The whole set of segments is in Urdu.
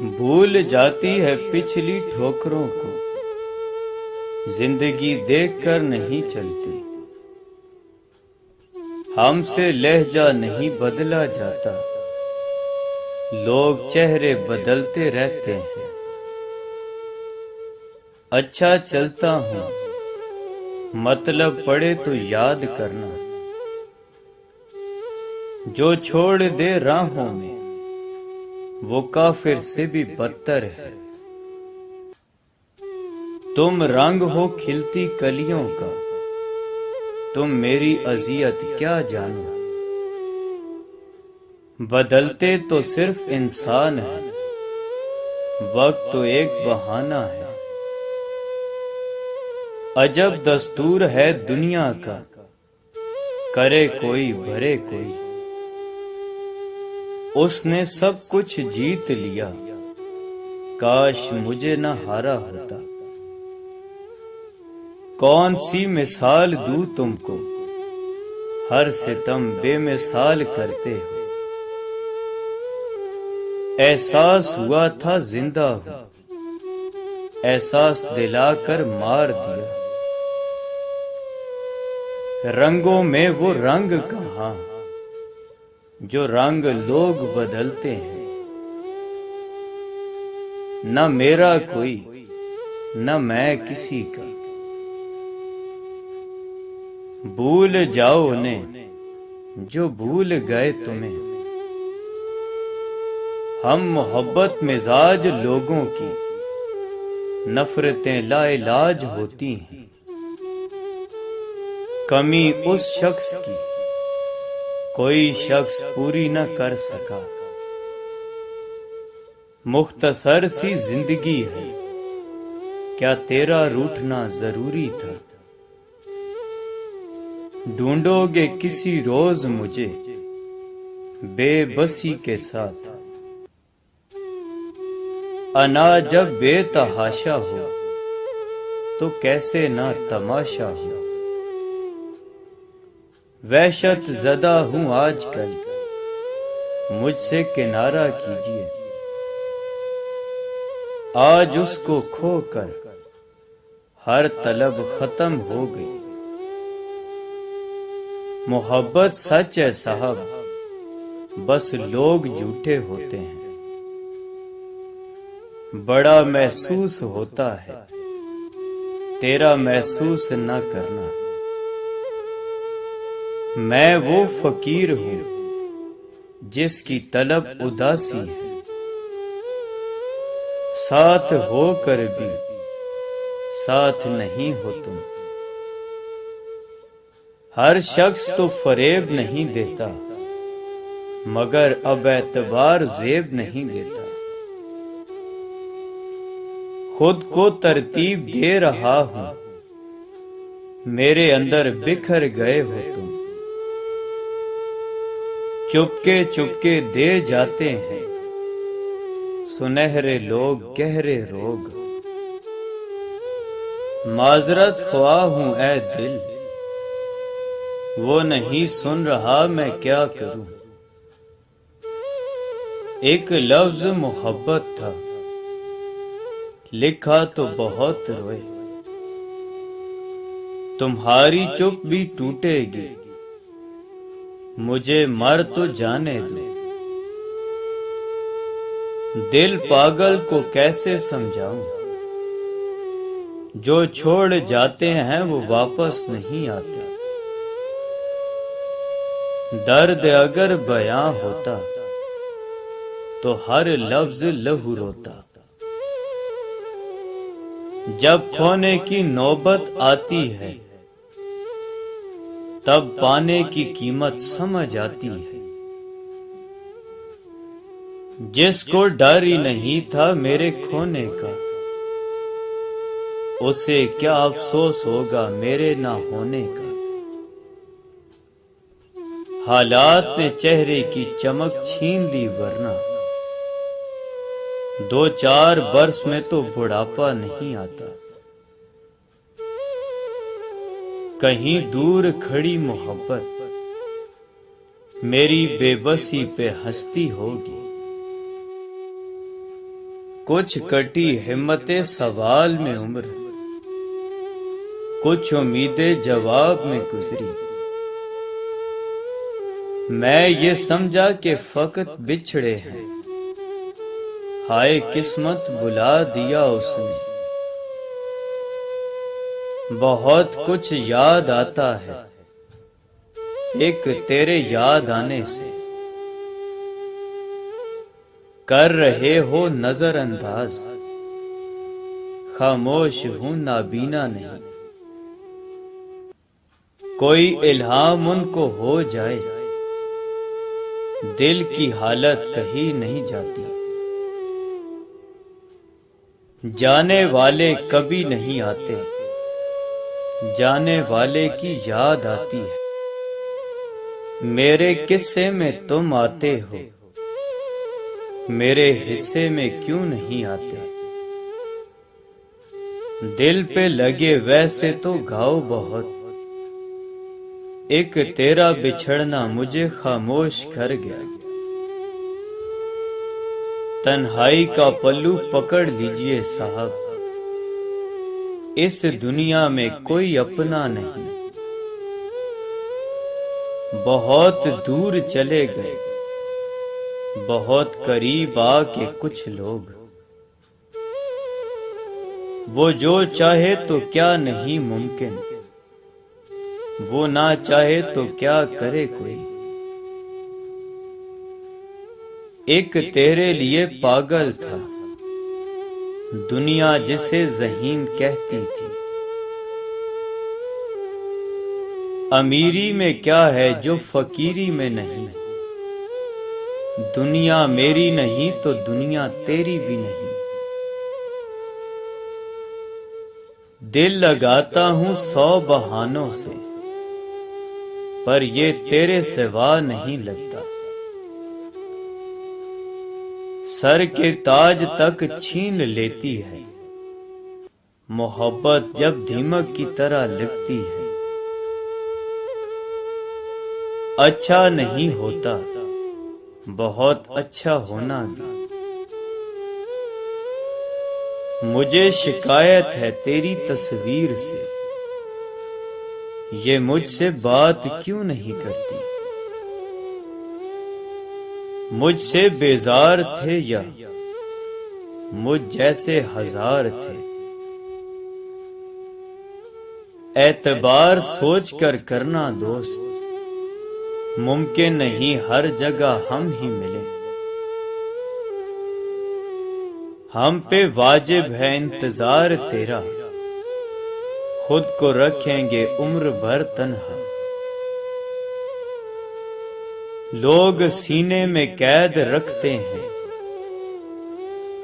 بھول جاتی ہے پچھلی ٹھوکروں کو، زندگی دیکھ کر نہیں چلتی۔ ہم سے لہجہ نہیں بدلا جاتا، لوگ چہرے بدلتے رہتے ہیں۔ اچھا چلتا ہوں، مطلب پڑے تو یاد کرنا، جو چھوڑ دے راہوں میں وہ کافر سے بھی بدتر ہے۔ تم رنگ ہو کھلتی کلیوں کا، تم میری اذیت کیا جانو۔ بدلتے تو صرف انسان ہے، وقت تو ایک بہانہ ہے۔ عجب دستور ہے دنیا کا، کرے کوئی بھرے کوئی۔ اس نے سب کچھ جیت لیا، کاش مجھے نہ ہارا ہوتا۔ کون سی مثال دوں تم کو، ہر ستم بے مثال کرتے ہو۔ احساس ہوا تھا زندہ ہوں، احساس دلا کر مار دیا۔ رنگوں میں وہ رنگ کہاں جو رنگ لوگ بدلتے ہیں۔ نہ میرا کوئی، نہ میں کسی کا۔ بھول جاؤ انہیں جو بھول گئے تمہیں۔ ہم محبت مزاج لوگوں کی، نفرتیں لا علاج ہوتی ہیں۔ کمی اس شخص کی کوئی شخص پوری نہ کر سکا۔ مختصر سی زندگی ہے، کیا تیرا روٹھنا ضروری تھا؟ ڈھونڈو گے کسی روز مجھے بے بسی کے ساتھ۔ انا جب بے تحاشا ہو تو کیسے نہ تماشا ہو۔ وحشت زدہ ہوں آج کل، مجھ سے کنارہ کیجیے۔ آج اس کو کھو کر ہر طلب ختم ہو گئی۔ محبت سچ ہے صاحب، بس لوگ جھوٹے ہوتے ہیں۔ بڑا محسوس ہوتا ہے تیرا محسوس نہ کرنا۔ میں وہ فقیر ہوں جس کی طلب اداسی ہے، ساتھ ہو کر بھی ساتھ نہیں ہو تم۔ ہر شخص تو فریب نہیں دیتا، مگر اب اعتبار زیب نہیں دیتا۔ خود کو ترتیب دے رہا ہوں، میرے اندر بکھر گئے ہو تم۔ چپکے چپکے دے جاتے ہیں سنہرے لوگ گہرے روگ۔ معذرت خواہ ہوں اے دل، وہ نہیں سن رہا میں کیا کروں۔ ایک لفظ محبت تھا، لکھا تو بہت روئے۔ تمہاری چپ بھی ٹوٹے گی، مجھے مر تو جانے دو۔ دل پاگل کو کیسے سمجھاؤں، جو چھوڑ جاتے ہیں وہ واپس نہیں آتے۔ درد اگر بیاں ہوتا تو ہر لفظ لہو روتا۔ جب کھونے کی نوبت آتی ہے تب پانے کی قیمت سمجھ آتی ہے۔ جس کو ڈر ہی نہیں تھا میرے کھونے کا، اسے کیا افسوس ہوگا میرے نہ ہونے کا۔ حالات نے چہرے کی چمک چھین لی، ورنہ 2-4 برس میں تو بڑھاپا نہیں آتا۔ کہیں دور کھڑی محبت میری بے بسی پہ ہنستی ہوگی۔ کچھ کٹی ہمت سوال میں عمر، کچھ امید جواب میں گزری۔ میں یہ سمجھا کہ فقط بچھڑے ہیں، ہائے قسمت بلا دیا اس نے۔ بہت کچھ یاد آتا ہے ایک تیرے یاد آنے سے، کر رہے ہو نظر انداز، خاموش ہوں نابینا نہیں۔ کوئی الہام ان کو ہو جائے، دل کی حالت کہی نہیں جاتی۔ جانے والے کبھی نہیں آتے، جانے والے کی یاد آتی ہے۔ میرے قصے میں تم آتے ہو، میرے حصے میں کیوں نہیں آتے؟ دل پہ لگے ویسے تو گھاؤ بہت، ایک تیرا بچھڑنا مجھے خاموش کر گیا۔ تنہائی کا پلو پکڑ لیجئے صاحب، اس دنیا میں کوئی اپنا نہیں۔ بہت دور چلے گئے، بہت قریب آ کے کچھ لوگ، وہ جو چاہے تو کیا نہیں ممکن، وہ نہ چاہے تو کیا کرے کوئی۔ ایک تیرے لیے پاگل تھا دنیا جسے ذہین کہتی تھی۔ امیری میں کیا ہے جو فقیری میں نہیں، دنیا میری نہیں تو دنیا تیری بھی نہیں۔ دل لگاتا ہوں 100 بہانوں سے، پر یہ تیرے سوا نہیں لگتا۔ سر کے تاج تک چھین لیتی ہے محبت جب دیمک کی طرح لگتی ہے۔ اچھا نہیں ہوتا بہت اچھا ہونا بھی۔ مجھے شکایت ہے تیری تصویر سے، یہ مجھ سے بات کیوں نہیں کرتی؟ مجھ سے بیزار تھے یا مجھ جیسے ہزار تھے؟ اعتبار سوچ کر کرنا دوست، ممکن نہیں ہر جگہ ہم ہی ملیں۔ ہم پہ واجب ہے انتظار تیرا، خود کو رکھیں گے عمر بھر تنہا۔ لوگ سینے میں قید رکھتے ہیں،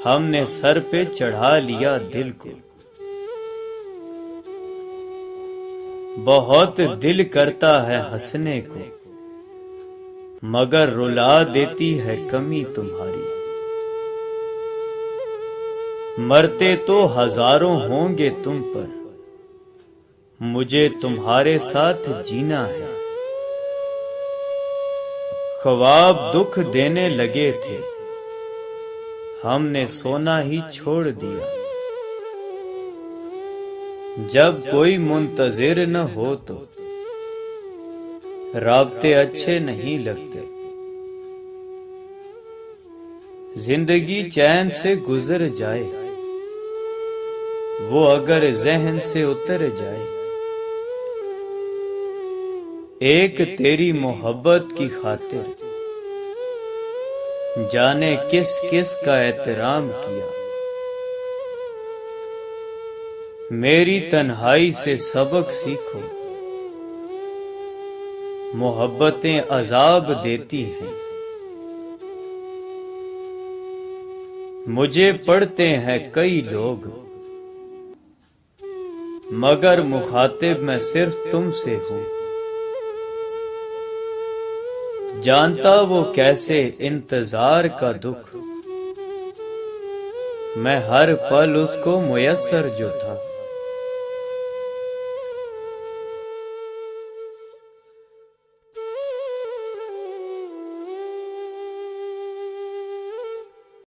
ہم نے سر پہ چڑھا لیا دل کو۔ بہت دل کرتا ہے ہنسنے کو، مگر رلا دیتی ہے کمی تمہاری۔ مرتے تو ہزاروں ہوں گے تم پر، مجھے تمہارے ساتھ جینا ہے۔ خواب دکھ دینے لگے تھے، ہم نے سونا ہی چھوڑ دیا۔ جب کوئی منتظر نہ ہو تو رابطے اچھے نہیں لگتے۔ زندگی چین سے گزر جائے، وہ اگر ذہن سے اتر جائے۔ ایک تیری محبت کی خاطر جانے کس کس کا احترام کیا۔ میری تنہائی سے سبق سیکھو، محبتیں عذاب دیتی ہیں۔ مجھے پڑھتے ہیں کئی لوگ، مگر مخاطب میں صرف تم سے ہوں۔ جانتا وہ کیسے انتظار کا دکھ، میں ہر پل اس کو میسر جو تھا۔